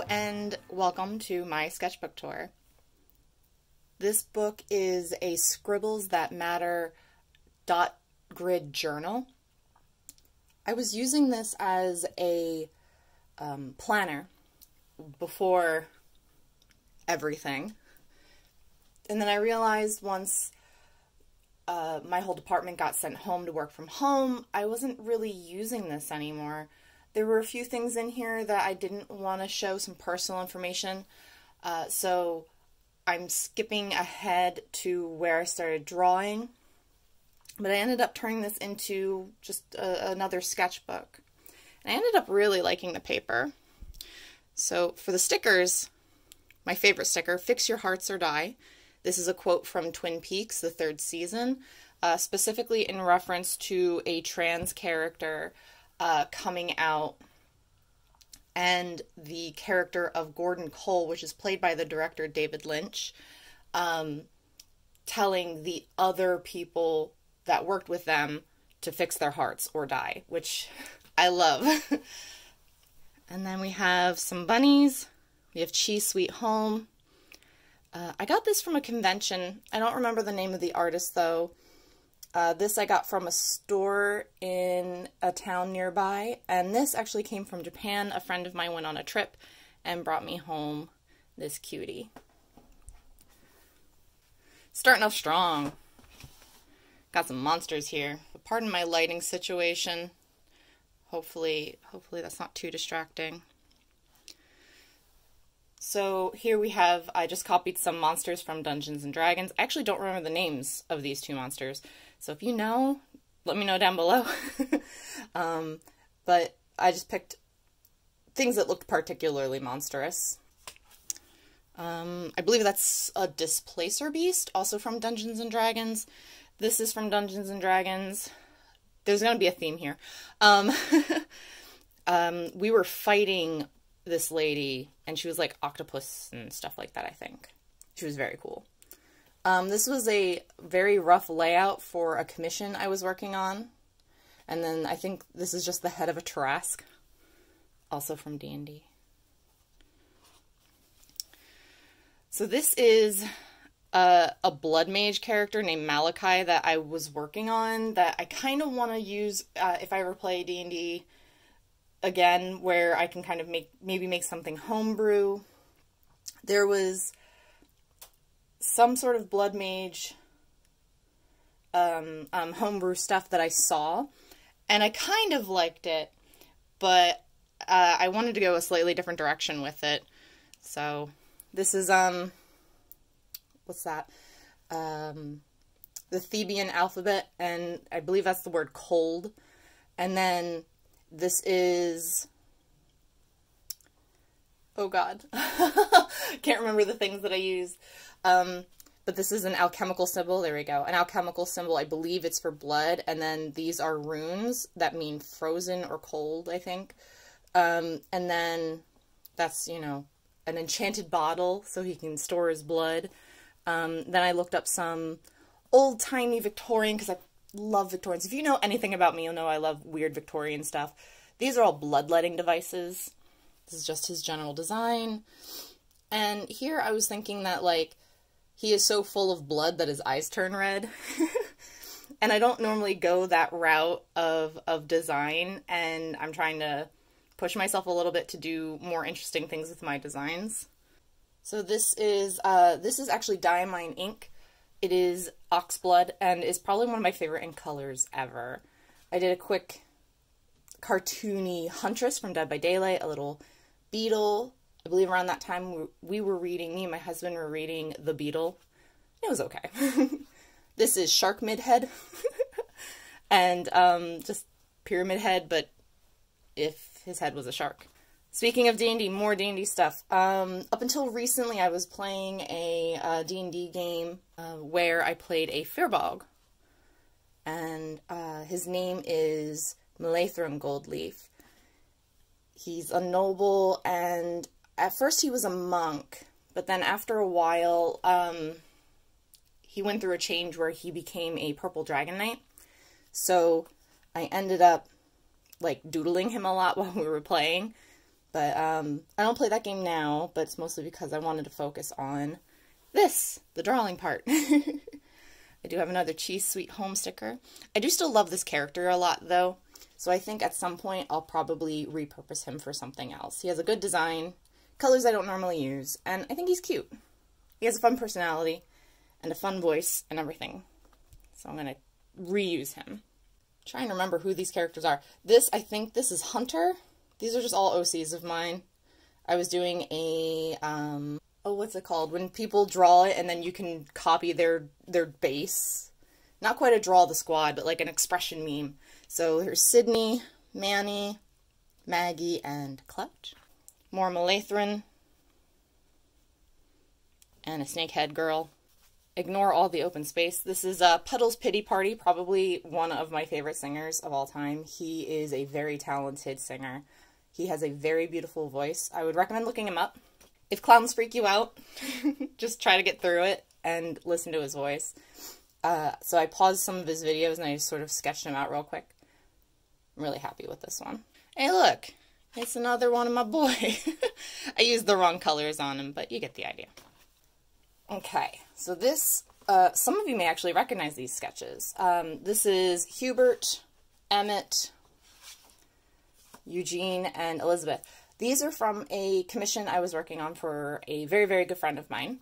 and welcome to my sketchbook tour. This book is a Scribbles That Matter dot grid journal. I was using this as a planner before everything, and then I realized once my whole department got sent home to work from home, I wasn't really using this anymore. There were a few things in here that I didn't want to show some personal information, so I'm skipping ahead to where I started drawing, but I ended up turning this into just another sketchbook. And I ended up really liking the paper. So for the stickers, my favorite sticker, Fix Your Hearts or Die. This is a quote from Twin Peaks, the 3rd season, specifically in reference to a trans character coming out, and the character of Gordon Cole, which is played by the director David Lynch, telling the other people that worked with them to fix their hearts or die, which I love. And then we have some bunnies. We have Cheese Sweet Home. I got this from a convention. I don't remember the name of the artist, though. This I got from a store in a town nearby, and this actually came from Japan. A friend of mine went on a trip and brought me home this cutie. Starting off strong. Got some monsters here. Pardon my lighting situation. Hopefully that's not too distracting. So here we have, I just copied some monsters from Dungeons & Dragons. I actually don't remember the names of these two monsters. So if you know, let me know down below. But I just picked things that looked particularly monstrous. I believe that's a Displacer Beast, also from Dungeons & Dragons. This is from Dungeons & Dragons. There's going to be a theme here. We were fighting this lady, and she was like octopus and stuff like that, I think. She was very cool. This was a very rough layout for a commission I was working on. And then I think this is just the head of a Tarrasque, also from D&D. So this is a blood mage character named Malachi that I was working on that I kind of want to use if I ever play D&D again, where I can kind of maybe make something homebrew. There was some sort of blood mage homebrew stuff that I saw, and I kind of liked it, but I wanted to go a slightly different direction with it. So this is what's that? The Theban alphabet, and I believe that's the word cold. And then this is, oh god, can't remember the things that I use. But this is an alchemical symbol. There we go. An alchemical symbol. I believe it's for blood. And then these are runes that mean frozen or cold, I think. And then that's, you know, an enchanted bottle so he can store his blood. Then I looked up some old-timey Victorian, because I love Victorians. If you know anything about me, you'll know I love weird Victorian stuff. These are all bloodletting devices. This is just his general design. And here I was thinking that, like, he is so full of blood that his eyes turn red. And I don't normally go that route of design, and I'm trying to push myself a little bit to do more interesting things with my designs. So this is actually Diamine ink. It is oxblood, and is probably one of my favorite ink colors ever. I did a quick cartoony Huntress from Dead by Daylight, a little beetle. I believe around that time we were reading, me and my husband were reading The Beetle. It was okay. This is Shark Midhead. And just Pyramid Head, but if his head was a shark. Speaking of D&D, more D&D stuff. Up until recently, I was playing a D&D game where I played a Firbolg. And his name is Malathram Goldleaf. He's a noble, and at first he was a monk, but then after a while, he went through a change where he became a purple dragon knight. So I ended up, like, doodling him a lot while we were playing. But I don't play that game now, but it's mostly because I wanted to focus on this, the drawing part. I do have another Cheese Sweet Home sticker. I do still love this character a lot, though, so I think at some point I'll probably repurpose him for something else. He has a good design, colors I don't normally use, and I think he's cute. He has a fun personality and a fun voice and everything, so I'm going to reuse him. Trying to remember who these characters are. I think this is Hunter. These are just all OCs of mine. I was doing a, oh, what's it called? When people draw it and then you can copy their base. Not quite a draw the squad, but like an expression meme. So here's Sydney, Manny, Maggie, and Clutch. More Malathrin. And a snakehead girl. Ignore all the open space. This is Puddle's Pity Party, probably one of my favorite singers of all time. He is a very talented singer. He has a very beautiful voice. I would recommend looking him up. If clowns freak you out, just try to get through it and listen to his voice. So I paused some of his videos and I just sort of sketched him out real quick. I'm really happy with this one. Hey look, it's another one of my boy. I used the wrong colors on him, but you get the idea. Okay, so this, some of you may actually recognize these sketches. This is Hubert, Emmett, Eugene, and Elizabeth. These are from a commission I was working on for a very, very good friend of mine.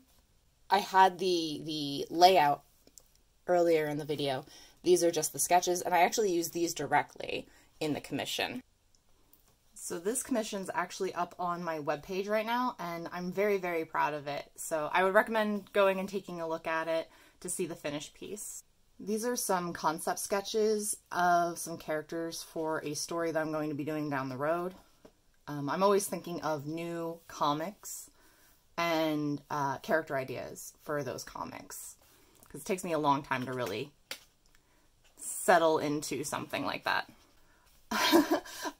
I had the layout earlier in the video. These are just the sketches, and I actually used these directly in the commission. So this commission's actually up on my webpage right now, and I'm very, very proud of it. So I would recommend going and taking a look at it to see the finished piece. These are some concept sketches of some characters for a story that I'm going to be doing down the road. I'm always thinking of new comics and character ideas for those comics, because it takes me a long time to really settle into something like that.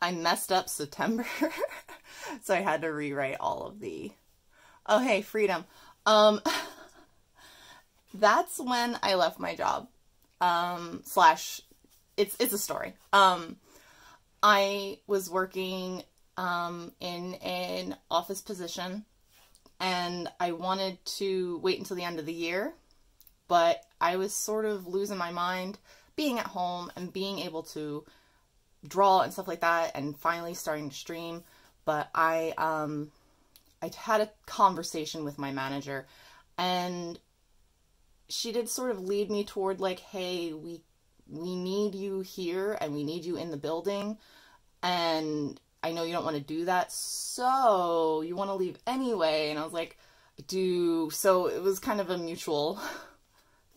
I messed up September, so I had to rewrite all of the... Oh, hey, freedom. That's when I left my job. It's a story. I was working in an office position, and I wanted to wait until the end of the year, but I was sort of losing my mind being at home and being able to draw and stuff like that, and finally starting to stream. But I had a conversation with my manager, and she did sort of lead me toward like, hey, we need you here and we need you in the building, and I know you don't want to do that, so you want to leave anyway. And I was like, I do. So it was kind of a mutual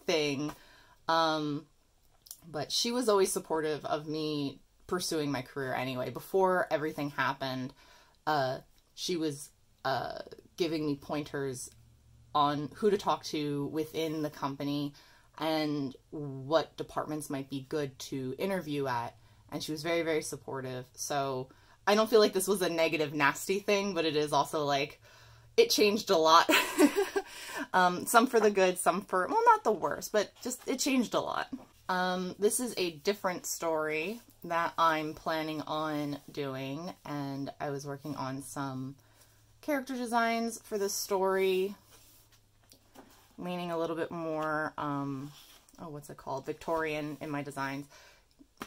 thing. But she was always supportive of me pursuing my career anyway. Before everything happened, she was giving me pointers on who to talk to within the company and what departments might be good to interview at. And she was very, very supportive. So I don't feel like this was a negative, nasty thing, but it is also like, it changed a lot. Some for the good, some for, well, not the worst, but just, it changed a lot. This is a different story that I'm planning on doing, and I was working on some character designs for this story, leaning a little bit more, oh, what's it called? Victorian in my designs.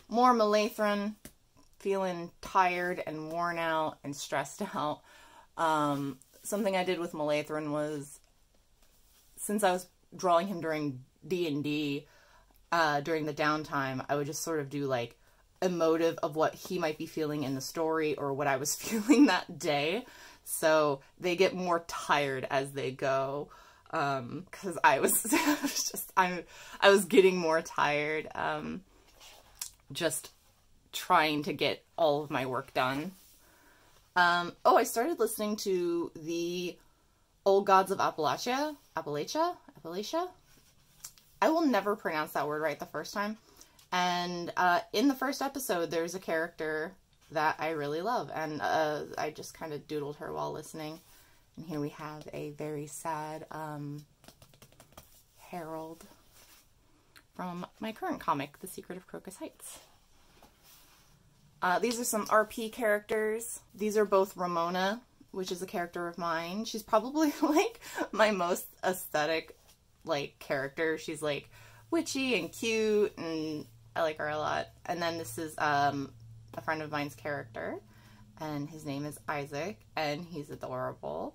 More Malathrin, feeling tired and worn out and stressed out. Something I did with Malathrin was, since I was drawing him during D&D, during the downtime, I would just sort of do like emotive of what he might be feeling in the story or what I was feeling that day. So they get more tired as they go, because I was just, I was getting more tired, just trying to get all of my work done. Oh, I started listening to the Old Gods of Appalachia. I will never pronounce that word right the first time. And in the first episode, there's a character that I really love, and I just kind of doodled her while listening. And here we have a very sad Harold from my current comic, The Secret of Crocus Heights. These are some RP characters. These are both Ramona, which is a character of mine. She's probably like my most aesthetic like character. She's like witchy and cute, and I like her a lot. And then this is a friend of mine's character, and his name is Isaac, and he's adorable.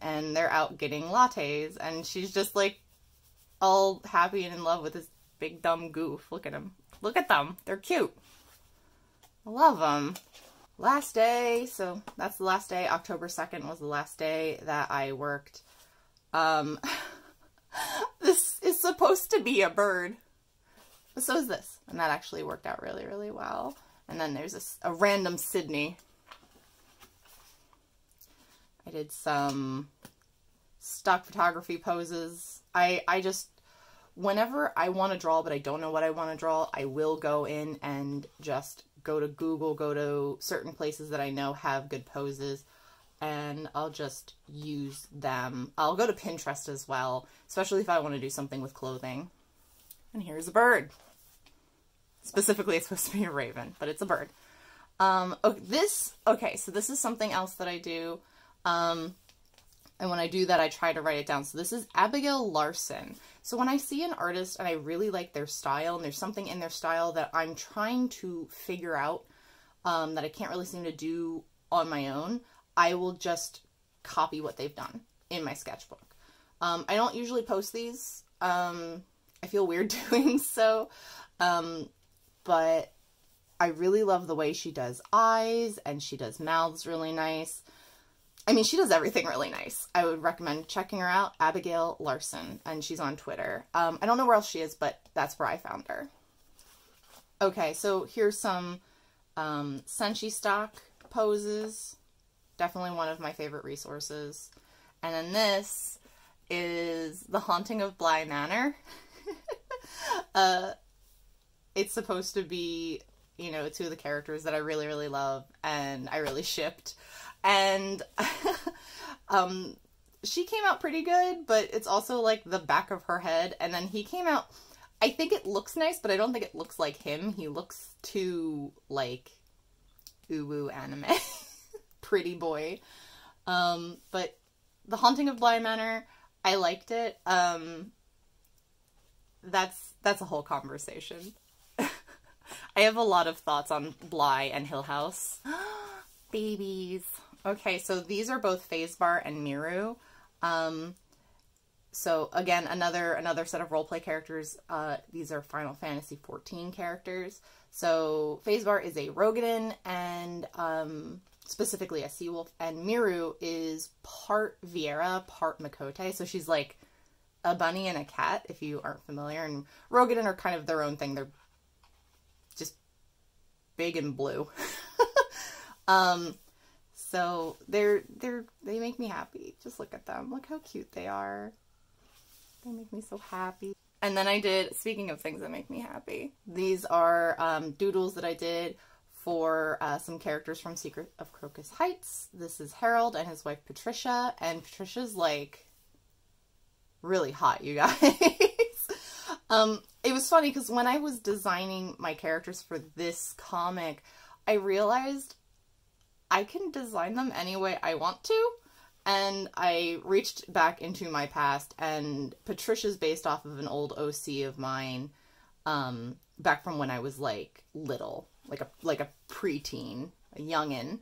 And they're out getting lattes, and she's just like all happy and in love with this big dumb goof. Look at him. Look at them. They're cute. I love them. Last day. So that's the last day. October 2nd was the last day that I worked. This is supposed to be a bird. But so is this. And that actually worked out really, really well. And then there's a random Sydney. I did some stock photography poses. I just, whenever I want to draw but I don't know what I want to draw, I will go in and just go to Google, go to certain places that I know have good poses, and I'll just use them. I'll go to Pinterest as well, especially if I want to do something with clothing. And here's a bird. Specifically, it's supposed to be a raven, but it's a bird. Okay, so this is something else that I do. And when I do that, I try to write it down. So this is Abigail Larson. So when I see an artist and I really like their style, and there's something in their style that I'm trying to figure out, that I can't really seem to do on my own, I will just copy what they've done in my sketchbook. I don't usually post these. I feel weird doing so. But I really love the way she does eyes, and she does mouths really nice. I mean, she does everything really nice. I would recommend checking her out, Abigail Larson, and she's on Twitter. I don't know where else she is, but that's where I found her. Okay, so here's some Senshi stock poses. Definitely one of my favorite resources. And then this is The Haunting of Bly Manor. It's supposed to be, you know, two of the characters that I really, really love, and I really shipped. And she came out pretty good, but it's also like the back of her head. And then he came out, I think it looks nice, but I don't think it looks like him. He looks too like uwu anime. Pretty boy. But The Haunting of Bly Manor, I liked it. That's a whole conversation. I have a lot of thoughts on Bly and Hill House. Babies. Okay, so these are both Phasbar and Miru. So again, another set of roleplay characters. These are Final Fantasy XIV characters. So Phasbar is a Rogadin, and specifically a Seawolf, and Miru is part Viera, part Makote. So she's like a bunny and a cat, if you aren't familiar. And Rogadin are kind of their own thing. They're just big and blue. So they make me happy. Just look at them. Look how cute they are. They make me so happy. And then I did, speaking of things that make me happy, these are doodles that I did for some characters from Secret of Crocus Heights. This is Harold and his wife Patricia, and Patricia's like really hot, you guys. It was funny because when I was designing my characters for this comic, I realized I can design them any way I want to. And I reached back into my past, and Patricia's based off of an old OC of mine, back from when I was like little, like a preteen, a youngin'.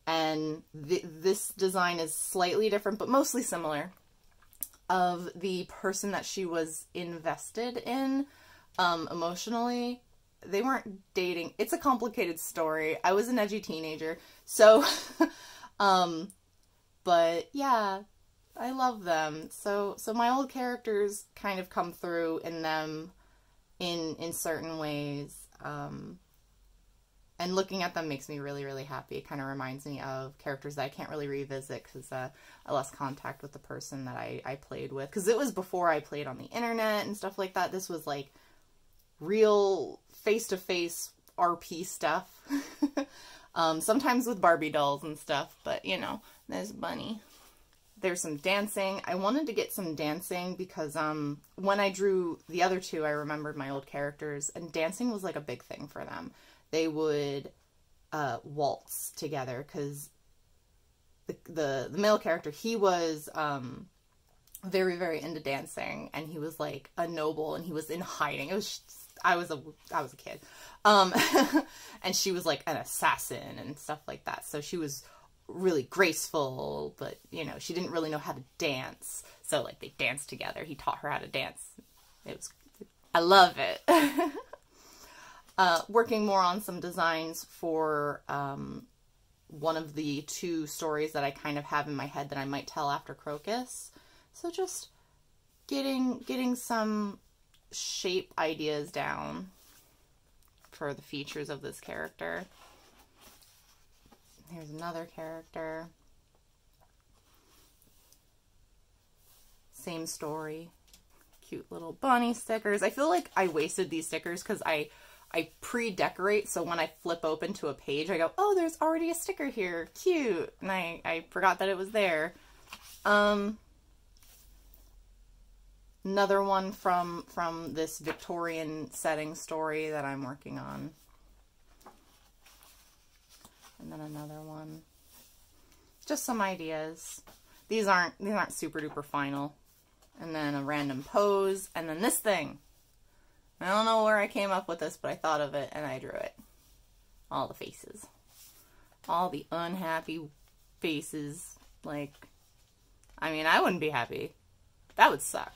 And this design is slightly different, but mostly similar, of the person that she was invested in, emotionally. They weren't dating. It's a complicated story. I was an edgy teenager, so, but yeah, I love them. So my old characters kind of come through in them in certain ways. And looking at them makes me really, really happy. It kind of reminds me of characters that I can't really revisit because I lost contact with the person that I played with. Because it was before I played on the internet and stuff like that. This was like real face-to-face RP stuff. Sometimes with Barbie dolls and stuff, but you know, there's Bunny. There's some dancing. I wanted to get some dancing because when I drew the other two, I remembered my old characters, and dancing was like a big thing for them. they would waltz together, because the male character, he was very, very into dancing, and he was like a noble, and he was in hiding. It was just, I was a kid. And she was like an assassin and stuff like that. So she was really graceful, but you know, she didn't really know how to dance. So like they danced together. He taught her how to dance. I love it. Working more on some designs for one of the 2 stories that I kind of have in my head that I might tell after Crocus. So just getting some shape ideas down for the features of this character. Here's another character. Same story. Cute little bunny stickers. I feel like I wasted these stickers because I pre-decorate, so when I flip open to a page, I go, oh, there's already a sticker here. Cute. And I forgot that it was there. Another one from this Victorian setting story that I'm working on. And then another one. Just some ideas. These aren't super duper final. And then a random pose, and then this thing. I don't know where I came up with this, but I thought of it and I drew it. All the faces. All the unhappy faces. Like, I mean, I wouldn't be happy. That would suck.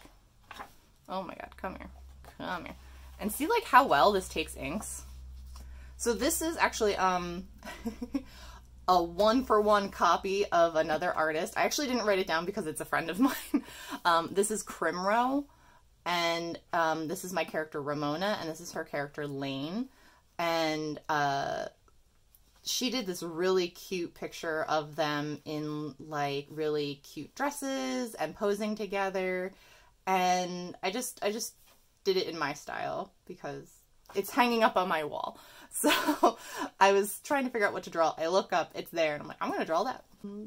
Oh my god, come here. Come here. And see like how well this takes inks? So this is actually a 1-for-1 copy of another artist. I actually didn't write it down because it's a friend of mine. This is Crimro, and this is my character Ramona, and this is her character Lane. And she did this really cute picture of them in like really cute dresses and posing together. And I just did it in my style because it's hanging up on my wall. So I was trying to figure out what to draw. I look up, it's there, and I'm like, I'm going to draw that.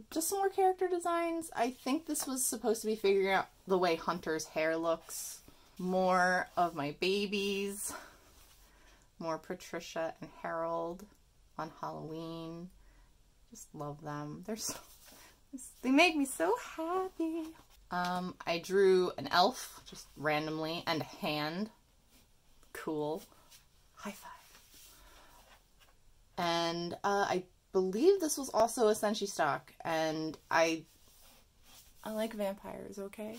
Just some more character designs. I think this was supposed to be figuring out the way Hunter's hair looks. More of my babies. More Patricia and Harold on Halloween. Just love them. They make me so happy. I drew an elf, just randomly, and a hand. Cool. High five. And I believe this was also a Senshi stock, and I like vampires, okay?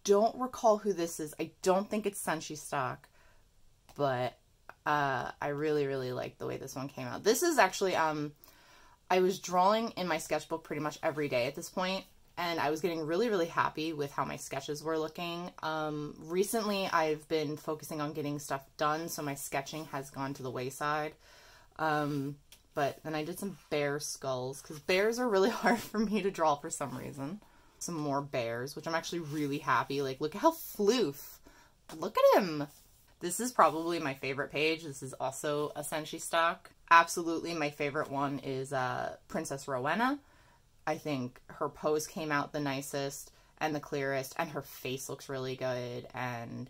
Don't recall who this is. I don't think it's Senshi stock, but I really, really like the way this one came out. This is actually, I was drawing in my sketchbook pretty much every day at this point, and I was getting really, really happy with how my sketches were looking. Recently, I've been focusing on getting stuff done, so my sketching has gone to the wayside. But then I did some bear skulls, because bears are really hard for me to draw for some reason. Some more bears, which I'm actually really happy. Like, look at how floof. Look at him. This is probably my favorite page. This is also a Senshi stock. Absolutely my favorite one is Princess Rowena. I think her pose came out the nicest and the clearest, and her face looks really good, and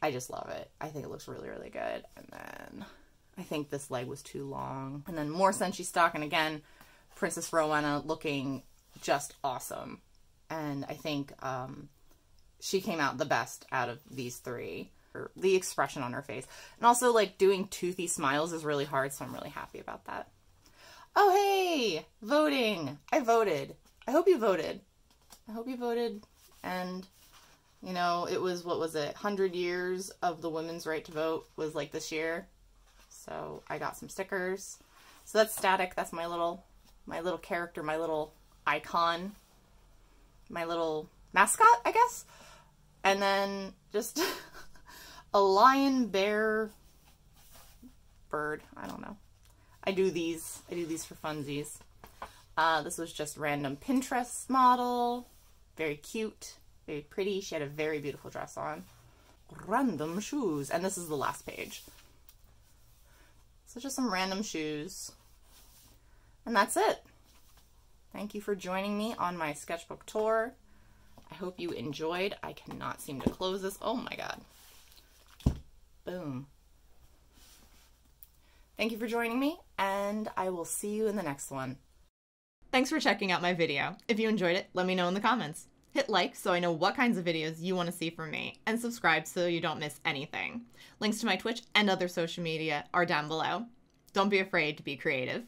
I just love it. I think it looks really, really good. And then I think this leg was too long. And then more Senshi stock, and again, Princess Rowena looking just awesome. And I think she came out the best out of these 3. The expression on her face. And also, like, doing toothy smiles is really hard, so I'm really happy about that. Oh, hey! Voting! I voted. I hope you voted. I hope you voted. And, you know, it was, what was it? 100 years of the women's right to vote was, like, this year. So I got some stickers. So that's Static. That's my little character, my little icon, my little mascot, I guess. And then just a lion, bear, bird. I don't know. I do these for funsies. This was just random Pinterest model. Very cute, very pretty. She had a very beautiful dress on. Random shoes. And this is the last page. So just some random shoes. And that's it. Thank you for joining me on my sketchbook tour. I hope you enjoyed. I cannot seem to close this. Oh my god. Boom. Thank you for joining me, and I will see you in the next one. Thanks for checking out my video. If you enjoyed it, let me know in the comments. Hit like so I know what kinds of videos you want to see from me, and subscribe so you don't miss anything. Links to my Twitch and other social media are down below. Don't be afraid to be creative.